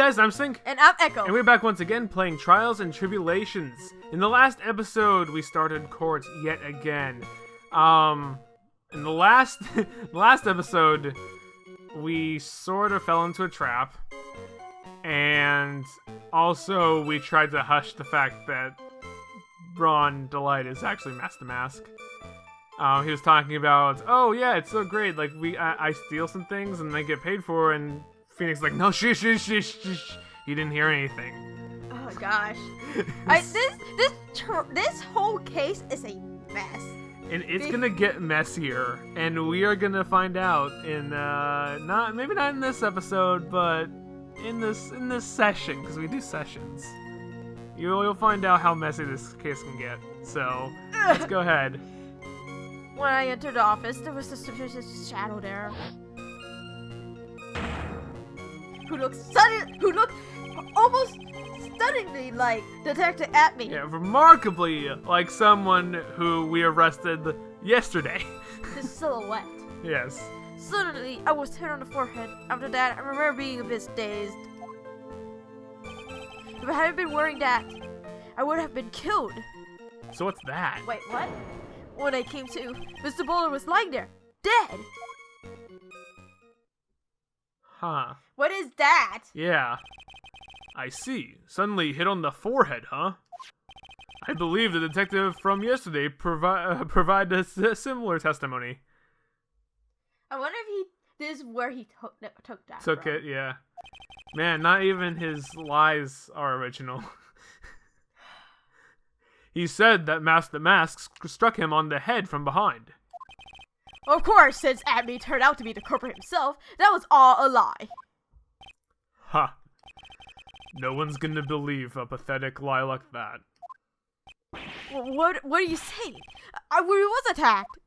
guys, I'm Sync. And I'm Echo. And we're back once again playing Trials and Tribulations. In the last episode, we started court yet again. In the last episode, we sort of fell into a trap. And also, we tried to hush the fact that Ron Delight is actually Master Mask. He was talking about, oh yeah, it's so great, like I steal some things and I get paid for, and Phoenix like, no, shh. He didn't hear anything. Oh gosh. This whole case is a mess. And it's gonna get messier, and we are gonna find out in maybe not in this episode, but in this session, because we do sessions. You'll find out how messy this case can get. So let's go ahead. When I entered the office, there was a suspicious shadow there, who looked almost stunningly like Detective at me. Yeah, remarkably like someone who we arrested yesterday. The silhouette. Yes. Suddenly, I was hit on the forehead. After that, I remember being a bit dazed. If I hadn't been wearing that, I would have been killed. So what's that? Wait, what? When I came to, Mr. Bullard was lying there, dead. Huh. What is that? Yeah. I see. Suddenly hit on the forehead, huh? I believe the detective from yesterday provided a similar testimony. I wonder if this is where he took that Took from. it, yeah. Man, not even his lies are original. He said that the mask struck him on the head from behind. Of course, since Abby turned out to be the culprit himself, that was all a lie. Ha. No one's gonna believe a pathetic lie like that. What are you saying? I was attacked.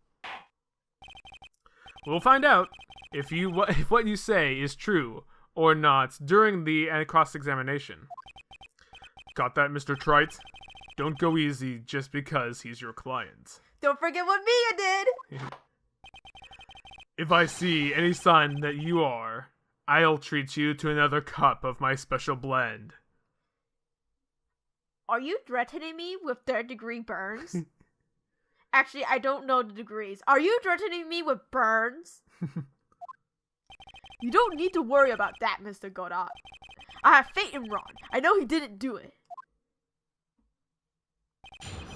We'll find out if what you say is true or not during the cross-examination. Got that, Mr. Trite? Don't go easy just because he's your client. Don't forget what Mia did! If I see any sign that you are, I'll treat you to another cup of my special blend. Are you threatening me with third-degree burns? Actually, I don't know the degrees. Are you threatening me with burns? You don't need to worry about that, Mr. Godot. I have faith in Ron. I know he didn't do it.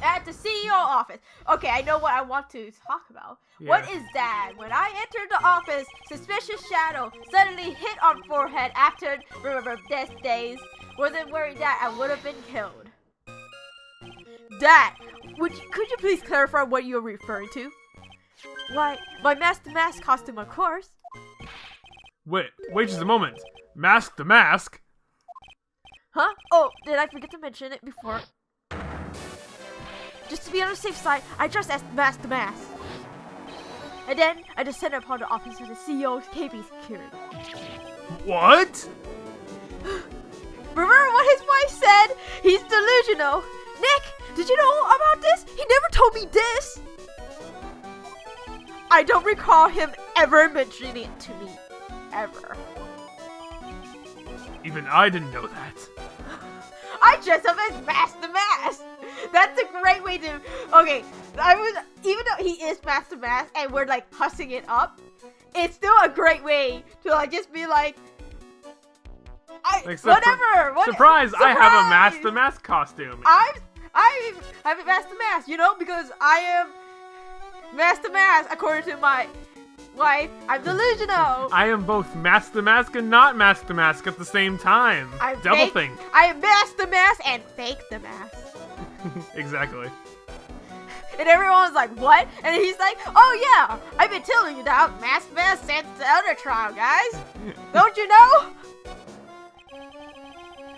At the CEO office. Okay, I know what I want to talk about. Yeah. What is that? When I entered the office, suspicious shadow suddenly hit on forehead after, remember, death days. Wasn't wearing that, I would have been killed. That! Could you please clarify what you're referring to? Why, my Mask the Mask costume, of course. Wait just a moment. Mask the Mask? Huh? Oh, did I forget to mention it before? Just to be on the safe side, I dressed as Mask the Mask. And then, I descended upon the office of the CEO's KP security. What? Remember what his wife said? He's delusional. Nick, did you know about this? He never told me this. I don't recall him ever mentioning it to me. Ever. Even I didn't know that. I dressed up as Mask the Mask. That's a great way to. Okay, even though he is Master Mask and we're like hussing it up, it's still a great way to like just be like, whatever. Surprise! I have a Master Mask costume. I have a Master Mask, you know, because I am Master Mask according to my wife. I'm delusional. I am both Master Mask and not Master Mask at the same time. Double think. I am Master Mask and fake the mask. Exactly. And everyone's like, what? And he's like, oh yeah, I've been telling you that Mask since the other trial, guys. Don't you know?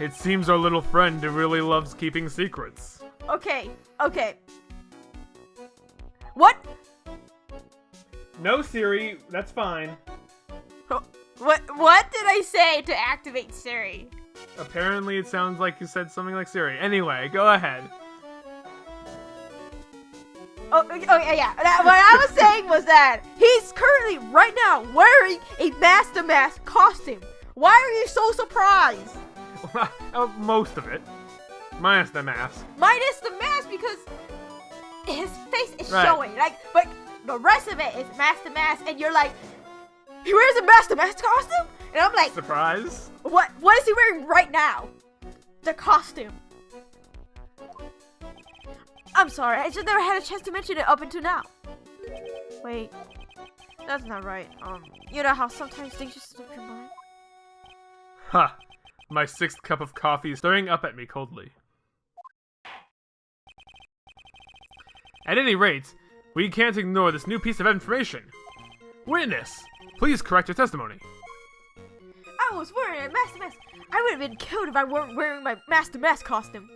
It seems our little friend really loves keeping secrets. Okay. What? No, Siri, that's fine. What did I say to activate Siri? Apparently it sounds like you said something like Siri. Anyway, go ahead. Oh, yeah. What I was saying was that he's currently, right now, wearing a Master Mask costume. Why are you so surprised? Most of it. Minus the mask. Minus the mask because his face is Right. showing. Like, but the rest of it is mask to mask, and you're like, he wears a mask to mask costume? And I'm like, Surprise. what is he wearing right now? The costume. I'm sorry, I just never had a chance to mention it up until now. Wait, that's not right. You know how sometimes things just slip your mind? Ha! My 6th cup of coffee is staring up at me coldly. At any rate, we can't ignore this new piece of information. Witness, please correct your testimony. I was wearing a mask to mask. I would have been killed if I weren't wearing my mask to mask costume.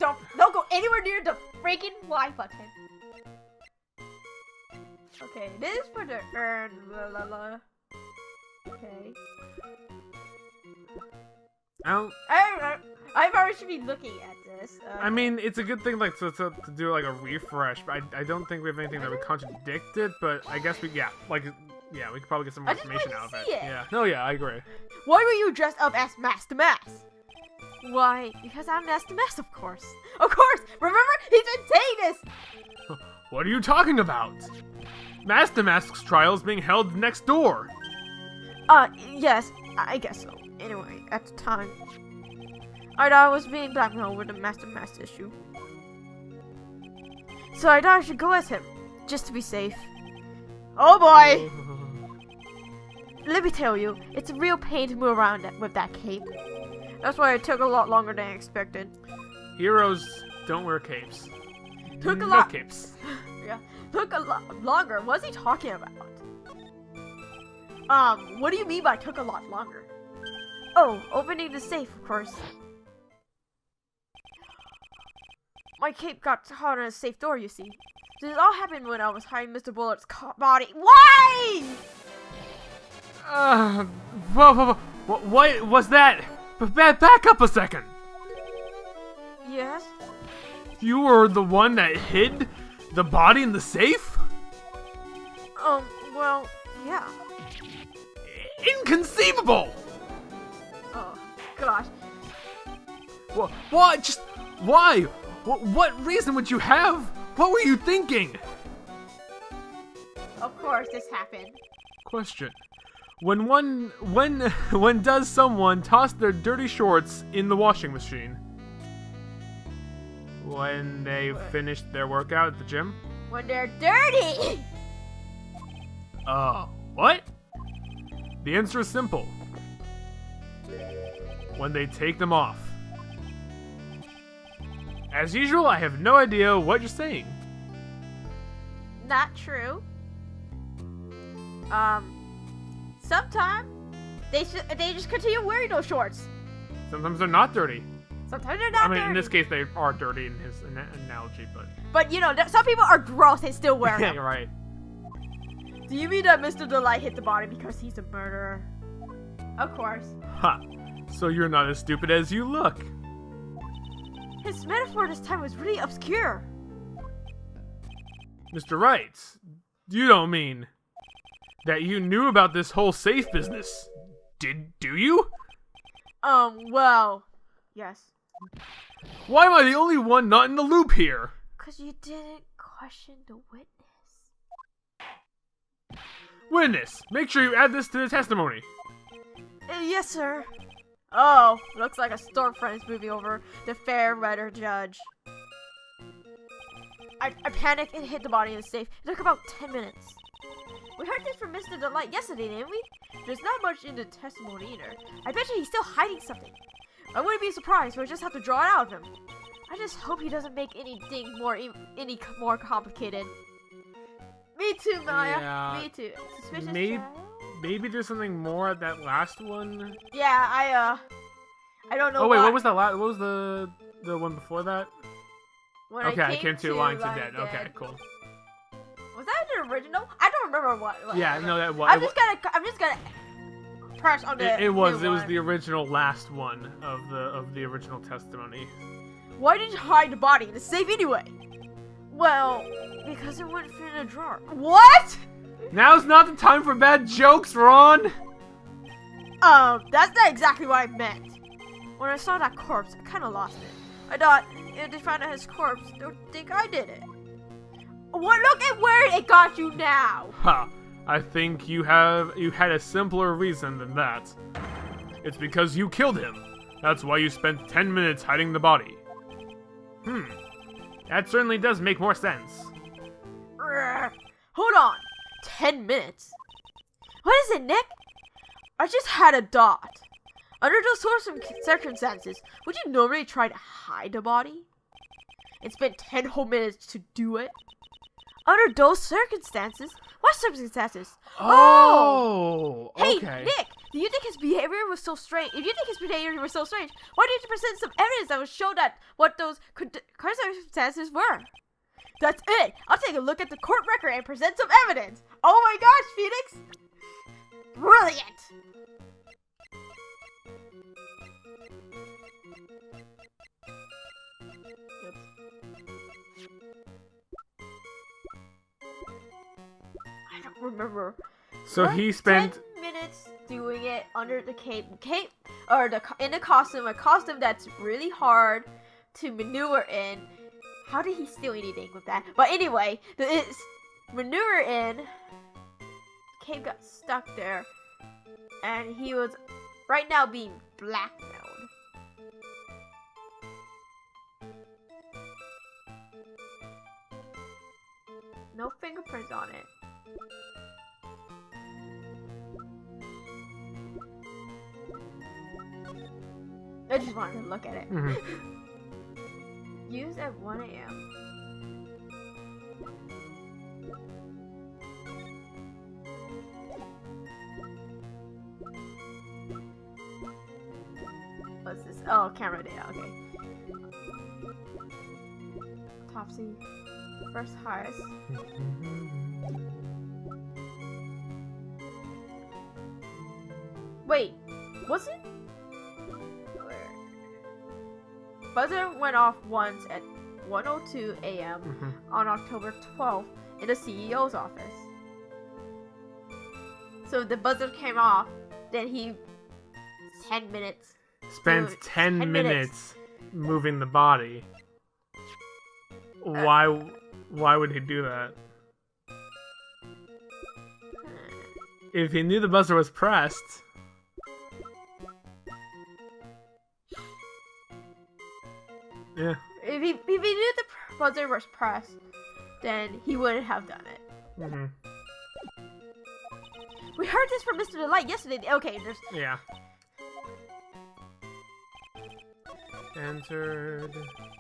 Don't go anywhere near the freaking Y button. Okay, this is for the blah blah blah. Okay. I probably should be looking at this. I mean, it's a good thing, like, to do, like, a refresh, but I don't think we have anything that would contradict it, but I guess we could probably get some more information out of it. Yeah. No, yeah, I agree. Why were you dressed up as mask to mask? Why? Because I'm mask to mask, of course. Of course! Remember? He's been saying this! What are you talking about? Mask to Mask's trial is being held next door. Yes, I guess so. Anyway, at the time, I thought I was being blackmailed with the mask to mask issue. So I thought I should go as him, just to be safe. Oh boy! Let me tell you, it's a real pain to move around with that cape. That's why it took a lot longer than I expected. Heroes don't wear capes. Took a No lot. capes. Yeah, took a lot longer. What's he talking about? What do you mean by took a lot longer? Oh, opening the safe, of course. My cape got caught on a safe door, you see. This all happened when I was hiding Mr. Bullard's body. Why? Whoa. What was that? Back up a second. Yes? You were the one that hid the body in the safe? Well, yeah. Inconceivable! Oh, gosh. What? Just why? What reason would you have? What were you thinking? Of course this happened. Question. When does someone toss their dirty shorts in the washing machine? When they finished their workout at the gym? When they're dirty! What? The answer is simple. When they take them off. As usual, I have no idea what you're saying. Not true. Sometimes they just continue wearing those shorts. Sometimes they're not dirty. Sometimes they're not dirty. In this case, they are dirty in his analogy, but... But, you know, some people are gross and still wear Yeah, them. you're right. Do you mean that Mr. Delight hit the body because he's a murderer? Of course. Ha! So you're not as stupid as you look. His metaphor this time was really obscure. Mr. Wright, you don't mean that you knew about this whole safe business, do you? Well, yes. Why am I the only one not in the loop here? 'Cause you didn't question the witness. Witness, make sure you add this to the testimony. Yes, sir. Oh, looks like a Stormfront's moving over the fair weather judge. I panicked and hid the body in the safe. It took about 10 minutes. We heard this from Mr. Delight yesterday, didn't we? There's not much in the testimony either. I bet you he's still hiding something. I wouldn't be surprised, we'll just have to draw it out of him. I just hope he doesn't make anything any more complicated. Me too, Maya. Yeah, Me too. Suspicious child? Maybe there's something more at that last one. Yeah, I don't know. Oh wait, why. what was that? What was the one before that? When Okay, I came to Lying to Dead. Okay, cool. Was that the original? I don't remember what. Yeah, no, that was. I'm just gonna press on the. It was new one. the original last one of the original testimony. Why did you hide the body in the safe anyway? Well, because it wouldn't fit in a drawer. What? Now's not the time for bad jokes, Ron. That's not exactly what I meant. When I saw that corpse, I kind of lost it. I thought if they found out his corpse, they would think I did it. Well, look at where it got you now. Ha! I think you had a simpler reason than that. It's because you killed him. That's why you spent 10 minutes hiding the body. That certainly does make more sense. Hold on. 10 minutes? What is it, Nick? I just had a thought. Under those sorts of circumstances, would you normally try to hide a body? And spend 10 whole minutes to do it? Under those circumstances? What circumstances? Oh! Hey, Okay. Nick! Do you think his behavior was so strange? If you think his behavior was so strange, why didn't you present some evidence that would show that what those circumstances were? That's it! I'll take a look at the court record and present some evidence! Oh my gosh, Phoenix! Brilliant! I don't remember. So he spent 10 minutes doing it under the cape, or in a costume that's really hard to maneuver in. How did he steal anything with that? But anyway, it's maneuver in. Cape got stuck there, and he was right now being blackmailed. No fingerprints on it. I just wanted to look at it. Used at 1 a.m. What's this? Oh, camera data. Okay. Autopsy. First highest. Wait, was it? Buzzer went off once at 1:02 a.m. On October 12th in the CEO's office. So the buzzer came off, then he 10 minutes. Spent 10 minutes moving the body. Why would he do that? If he knew the buzzer was pressed. Yeah. If he knew the buzzer was pressed, then he wouldn't have done it. We heard this from Mr. Delight yesterday. Okay, there's... Yeah. Entered,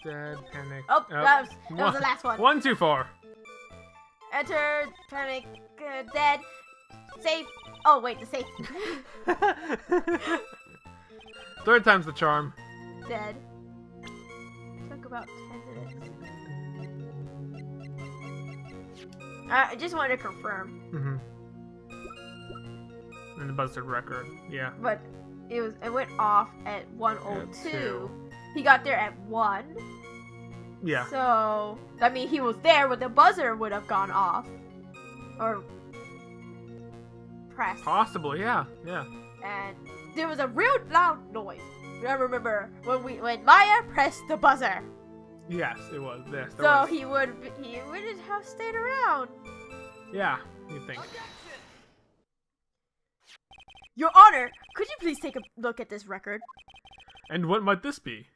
dead, panic. Oh, that was the last one. 1, 2, 4. Entered, panic, dead, safe. Oh, wait, the safe. Third time's the charm. Dead. Took about 10 minutes. I just wanted to confirm. And the buzzard record, yeah. But it went off at 1:02. He got there at 1. Yeah. So I mean, he was there, but the buzzer would have gone off or pressed. Possibly, yeah. And there was a real loud noise. I remember when Maya pressed the buzzer. Yes, it was. Yes, So was. he wouldn't have stayed around. Yeah, you think. Your Honor, could you please take a look at this record? And what might this be?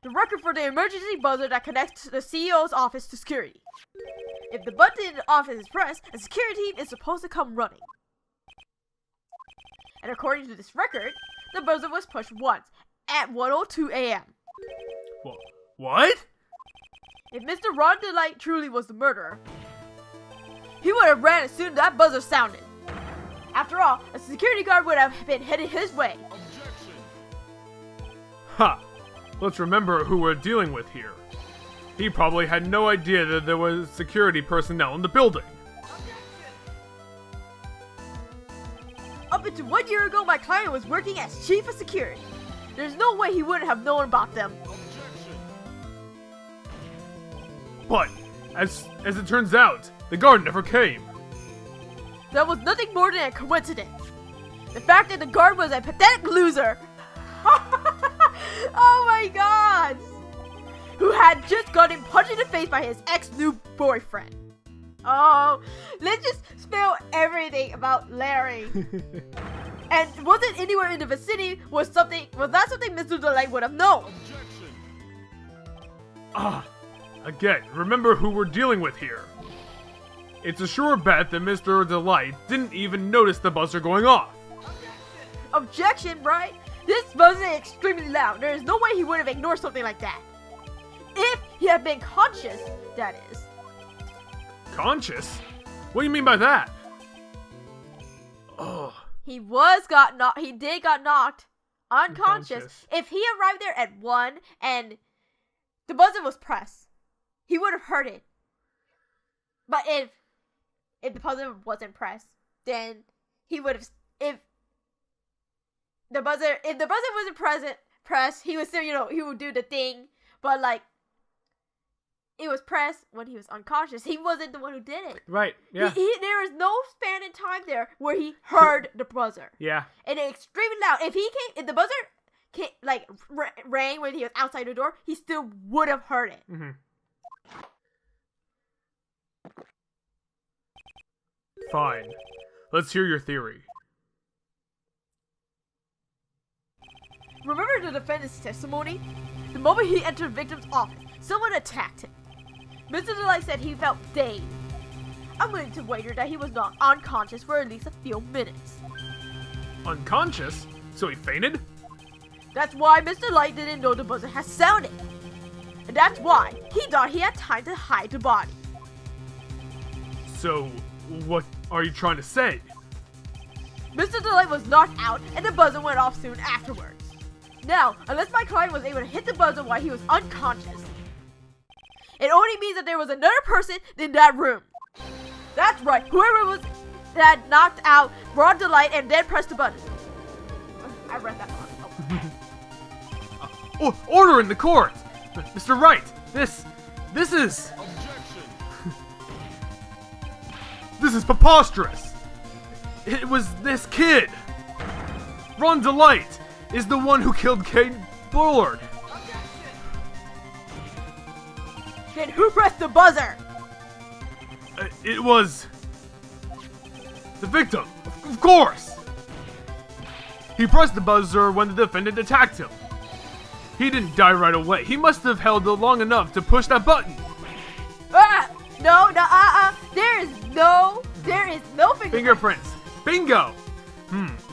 The record for the emergency buzzer that connects the CEO's office to security. If the button in the office is pressed, a security team is supposed to come running. And according to this record, the buzzer was pushed once, at 1:02 a.m. What? If Mr. Ron DeLight truly was the murderer, he would have ran as soon as that buzzer sounded. After all, a security guard would have been headed his way. Ha! Let's remember who we're dealing with here. He probably had no idea that there was security personnel in the building. Up until 1 year ago, my client was working as chief of security. There's no way he wouldn't have known about them. But, as it turns out, the guard never came. That was nothing more than a coincidence. The fact that the guard was a pathetic loser. Oh my god! Who had just gotten punched in the face by his ex-new boyfriend. Oh, let's just spill everything about Larry. And wasn't anywhere in the vicinity was that something Mr. Delight would have known. Again, remember who we're dealing with here. It's a sure bet that Mr. Delight didn't even notice the buzzer going off. Objection, right? This buzzer is extremely loud. There is no way he would have ignored something like that. If he had been conscious, that is. Conscious? What do you mean by that? Oh. He did got knocked unconscious. If he arrived there at 1 and the buzzer was pressed, he would have heard it. But if the buzzer wasn't pressed, then he would have. If the buzzer wasn't pressed, he would still, he would do the thing. But like, it was pressed when he was unconscious. He wasn't the one who did it. Right. Yeah. There was no span in time there where he heard the buzzer. Yeah. And it's extremely loud. If the buzzer rang when he was outside the door, he still would have heard it. Mm-hmm. Fine. Let's hear your theory. Remember the defendant's testimony? The moment he entered the victim's office, someone attacked him. Mr. Delight said he felt dazed. I'm willing to wager that he was not unconscious for at least a few minutes. Unconscious? So he fainted? That's why Mr. Delight didn't know the buzzer had sounded. And that's why he thought he had time to hide the body. So, what are you trying to say? Mr. Delight was knocked out and the buzzer went off soon afterwards. Now, unless my client was able to hit the buzzer while he was unconscious, it only means that there was another person in that room. That's right, whoever was that knocked out brought the light and then pressed the button. I read that wrong. Oh. Order in the court! Mr. Wright, this is... Objection! This is preposterous! It was this kid! Ron Delight is the one who killed Kate Bullard! Then who pressed the buzzer? It was... the victim, of course! He pressed the buzzer when the defendant attacked him. He didn't die right away. He must have held it long enough to push that button. There is no fingerprints. Bingo!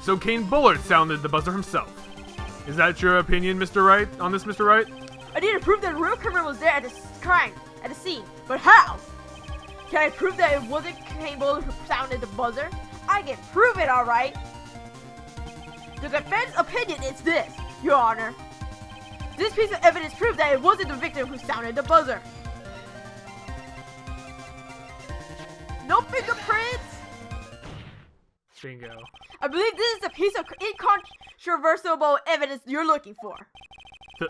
So Kane Bullard sounded the buzzer himself. Is that your opinion, Mr. Wright, on this, Mr. Wright? I need to prove that the real criminal was there at the crime, at the scene. But how? Can I prove that it wasn't Kane Bullard who sounded the buzzer? I can prove it, alright. The defense opinion is this, Your Honor. This piece of evidence proves that it wasn't the victim who sounded the buzzer. No fingerprints? Bingo. I believe this is the piece of incontrovertible evidence you're looking for.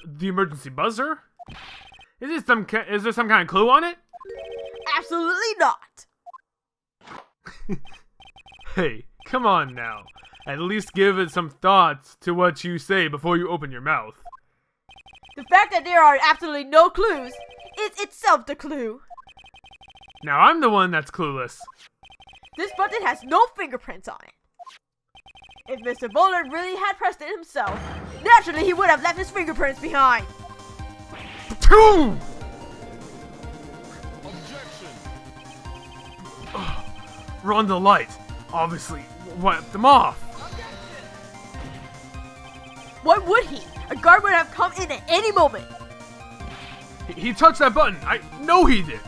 The emergency buzzer? Is there some kind of clue on it? Absolutely not. Hey, come on now. At least give it some thought to what you say before you open your mouth. The fact that there are absolutely no clues is itself the clue. Now I'm the one that's clueless. This button has no fingerprints on it. If Mr. Bullard really had pressed it himself, naturally he would have left his fingerprints behind. Two! Objection! Ron the light obviously wiped them off. Why would he? A guard would have come in at any moment. He touched that button. I know he did.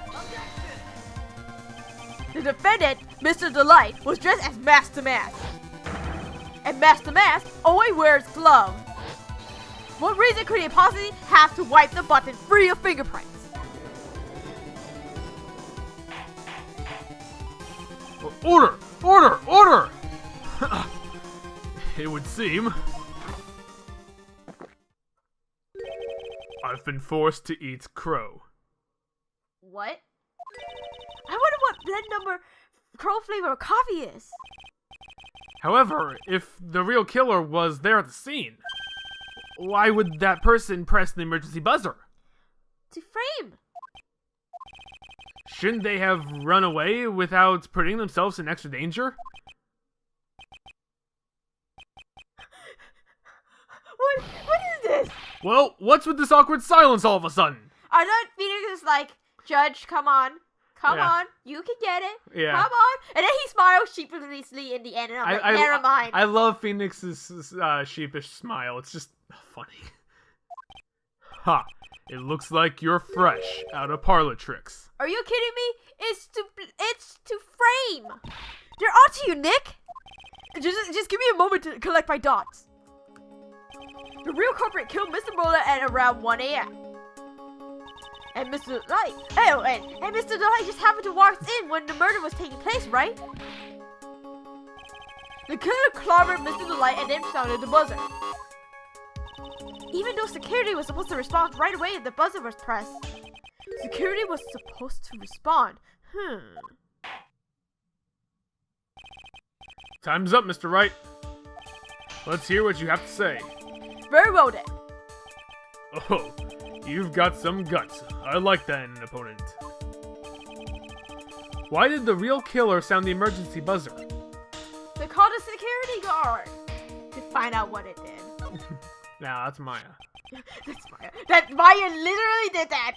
The defendant, Mr. Delight, was dressed as Mask to Mask. And Mask to Mask always wears gloves. What reason could he possibly have to wipe the button free of fingerprints? Order! Order! Order! It would seem I've been forced to eat crow. What? I wonder what blend number crow flavor coffee is. However, if the real killer was there at the scene, why would that person press the emergency buzzer? To frame. Shouldn't they have run away without putting themselves in extra danger? What is this? Well, what's with this awkward silence all of a sudden? I thought Phoenix is like, Judge, come on. Come Yeah. on. You can get it. Yeah. Come on. And then he smiles sheepishly in the end, and I'm like, never mind. I love Phoenix's sheepish smile. It's just funny. Ha! It looks like you're fresh out of parlor tricks. Are you kidding me? It's to frame. They're onto you, Nick. Just give me a moment to collect my dots. The real culprit killed Mr. Bullard at around 1 a.m. And Mr. Light, and Mr. Light just happened to walk in when the murder was taking place, right? The killer clobbered Mr. Light and then sounded the buzzer. Even though security was supposed to respond right away if the buzzer was pressed, security was supposed to respond. Time's up, Mr. Wright. Let's hear what you have to say. Very well then. Oh, you've got some guts. I like that in an opponent. Why did the real killer sound the emergency buzzer? They called a security guard to find out what it did. Nah, that's Maya. That's Maya. That Maya literally did that.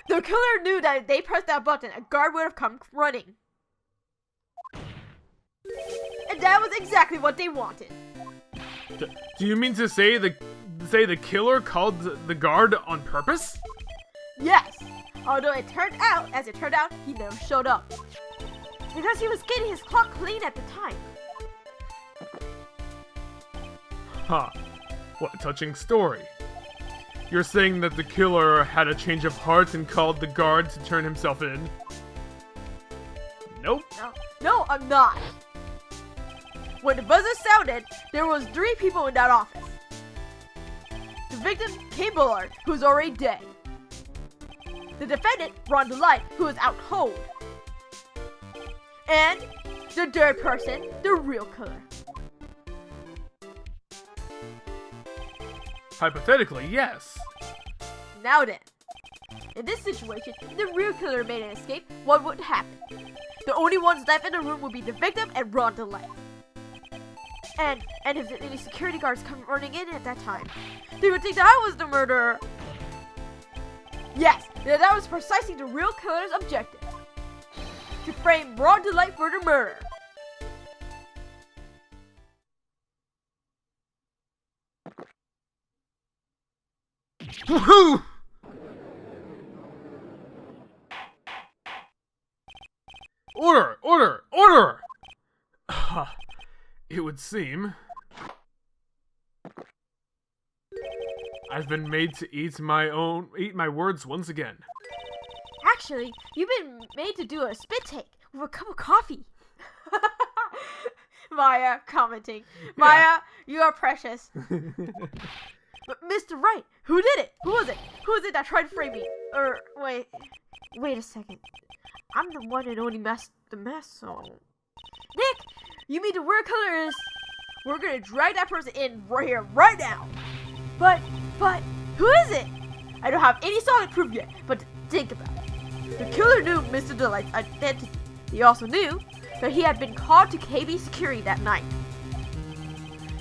The killer knew that if they pressed that button, a guard would have come running. And that was exactly what they wanted. Do you mean to say the killer called the guard on purpose? Yes. Although it turned out, he never showed up. Because he was getting his clock clean at the time. Huh. What a touching story. You're saying that the killer had a change of heart and called the guard to turn himself in? Nope. No, I'm not. When the buzzer sounded, there was 3 people in that office. The victim, Bullard, who's already dead. The defendant, Ron Light, who is out cold. And the third person, the real killer. Hypothetically, yes. Now then, in this situation, if the real killer made an escape, what would happen? The only ones left in the room would be the victim and Ron Light. And if any security guards come running in at that time, they would think that I was the murderer. Yes, that was precisely the real killer's objective. To frame Ron Light for the murder. Woohoo! Order! Order! Order! It would seem I've been made to eat my words once again. Actually, you've been made to do a spit take with a cup of coffee. Maya commenting. Maya, you are precious. But Mr. Wright, who did it? Who was it? Who was it that tried to frame me? Or wait a second. I'm the one that only messed the mess, so... Nick, you mean the real killer is... We're gonna drag that person in right here, right now. But, who is it? I don't have any solid proof yet, but think about it. The killer knew Mr. Delight's identity. He also knew that he had been called to KB security that night.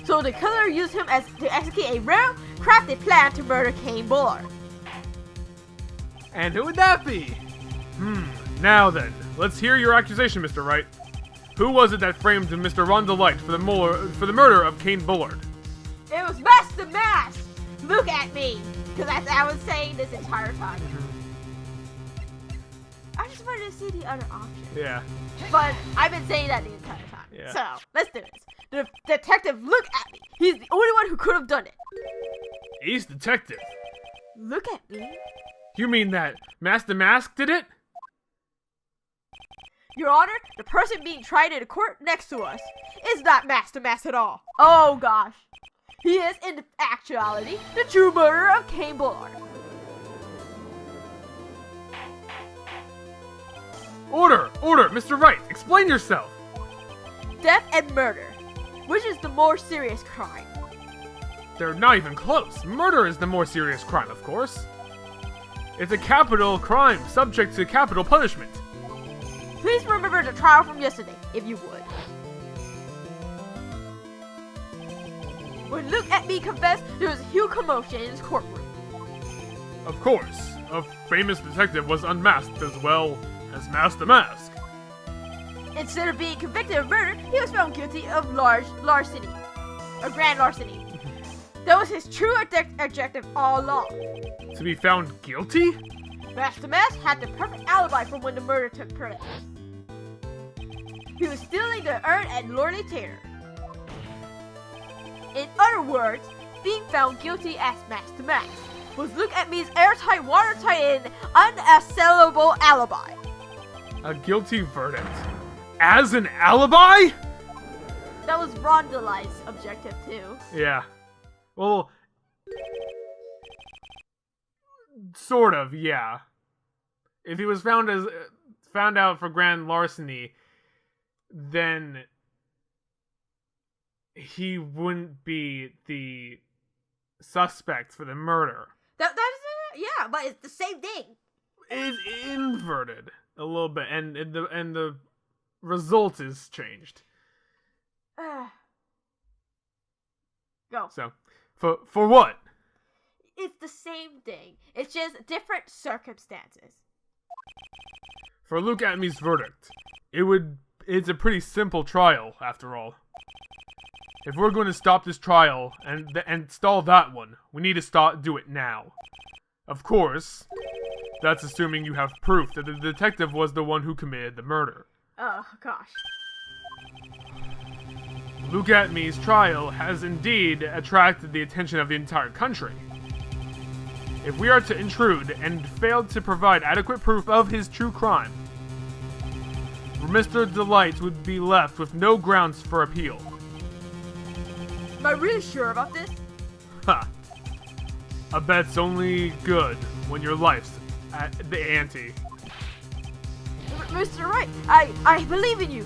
So the killer used him to execute a well-crafted plan to murder Bullard. And who would that be? Now then, let's hear your accusation, Mr. Wright. Who was it that framed Mr. Ron Light for the murder of Bullard? It was Master Mask! Look at me! Because that's what I was saying this entire time. I just wanted to see the other option. Yeah. But I've been saying that the entire time. Yeah. So, let's do this. The detective, look at me! He's the only one who could have done it. He's detective. Look at me. You mean that Master Mask did it? Your Honor, the person being tried in the court next to us is not Master Mask at all. Oh gosh. He is, in actuality, the true murderer of Bullard. Order! Order! Mr. Wright, explain yourself! Death and murder. Which is the more serious crime? They're not even close. Murder is the more serious crime, of course. It's a capital crime, subject to capital punishment. Please remember the trial from yesterday, if you would. When Look at Me confessed, there was a huge commotion in his courtroom. Of course, a famous detective was unmasked as well as Mask the Mask. Instead of being convicted of murder, he was found guilty of larceny. Or grand larceny. That was his true objective all along. To be found guilty? Master Mask had the perfect alibi for when the murder took place. He was stealing the urn at Lorley Taylor. In other words, being found guilty as Master Mask was Look at Me's airtight, watertight, and unassailable alibi. A guilty verdict. As an alibi? That was Rondelai's objective too. Yeah. Well, sort of, yeah. If he was found out for grand larceny, then he wouldn't be the suspect for the murder. That is yeah, but it's the same thing. It's inverted a little bit, and the result is changed. Go. So, for what? It's the same thing. It's just different circumstances. For Look at Me's verdict, it's a pretty simple trial, after all. If we're going to stop this trial and stall that one, we need to do it now. Of course, that's assuming you have proof that the detective was the one who committed the murder. Oh, gosh. Look at Me's trial has indeed attracted the attention of the entire country. If we are to intrude and fail to provide adequate proof of his true crime, Mr. Delight would be left with no grounds for appeal. Am I really sure about this? Ha! A bet's only good when your life's at the ante. Mr. Wright, I believe in you.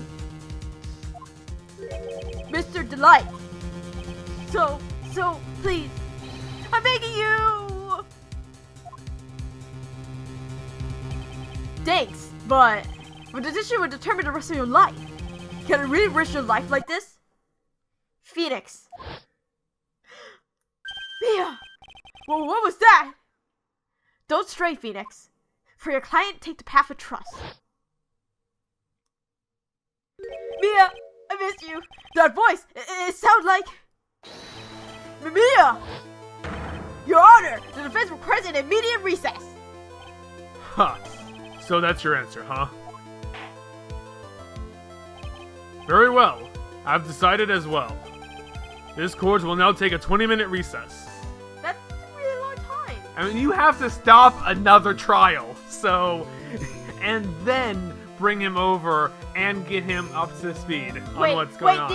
Mr. Delight. So, please, I'm begging you. Thanks, but the decision would determine the rest of your life. Can I really risk your life like this? Phoenix. Mia! Well, what was that? Don't stray, Phoenix. For your client, take the path of trust. Mia! I miss you! That voice! It sounds like... Mia! Your Honor! The defense requires an immediate recess! Huh. So that's your answer, huh? Very well. I've decided as well. This court will now take a 20-minute recess. That's a really long time. I mean, you have to stop another trial, so... and then bring him over and get him up to speed on what's going on.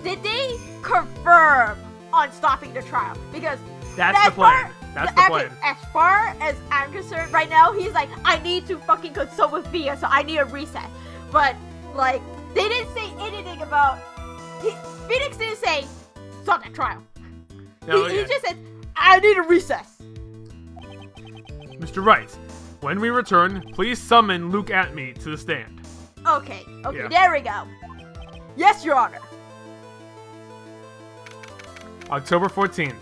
Did they confirm on stopping the trial? Because that's the plan. That's the plan. As far as I'm concerned, right now, he's like, I need to fucking consult with Via, so I need a reset. But, like, they didn't say anything about... Phoenix didn't say, stop that trial. No, he just said, I need a recess. Mr. Wright, when we return, please summon Luke at me to the stand. Okay, Yeah. There we go. Yes, Your Honor. October 14th,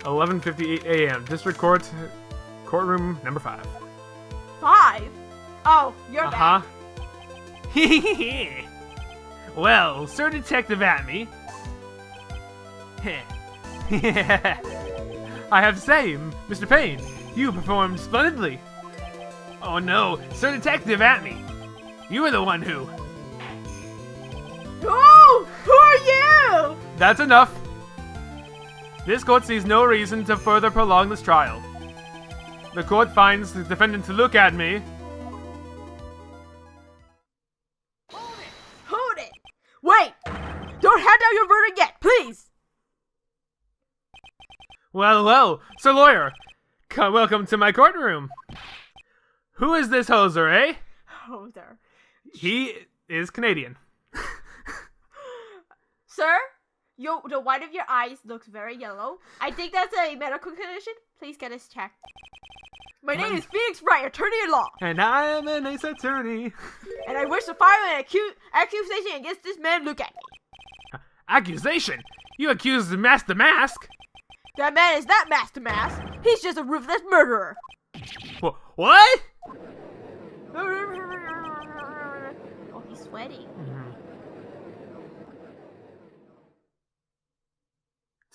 11:58 a.m. District Court, courtroom number 5. 5? Oh, you're back. Well, Sir Detective Atme. I have to say, Mr. Payne, you performed splendidly. Oh no, Sir Detective Atme. You are the one who... Who are you? That's enough. This court sees no reason to further prolong this trial. The court finds the defendant to look at me. Hold it! Wait! Don't hand out your verdict yet, please! Well, Sir Lawyer. Welcome to my courtroom. Who is this hoser, eh? Hoser. He is Canadian. Sir, The white of your eyes looks very yellow. I think that's a medical condition. Please get us checked. My name is Phoenix Wright, attorney at law. And I am a nice attorney. And I wish to file an accusation against this man. Look at me. Accusation? You accused Master Mask? That man is not Master Mask. He's just a ruthless murderer. What? Oh, he's sweating.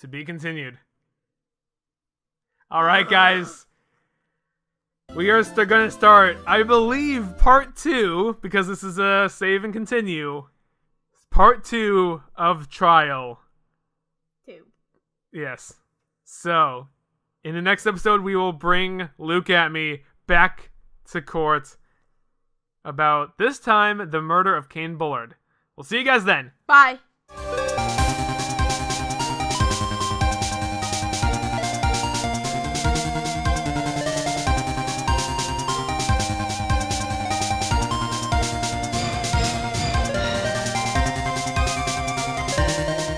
To be continued. Alright, guys. We are gonna start, I believe, part 2, because this is a save and continue. Part 2 of Trial. 2. Yes. So, in the next episode, we will bring Luke at me back to court about, this time, the murder of Kane Bullard. We'll see you guys then. Bye.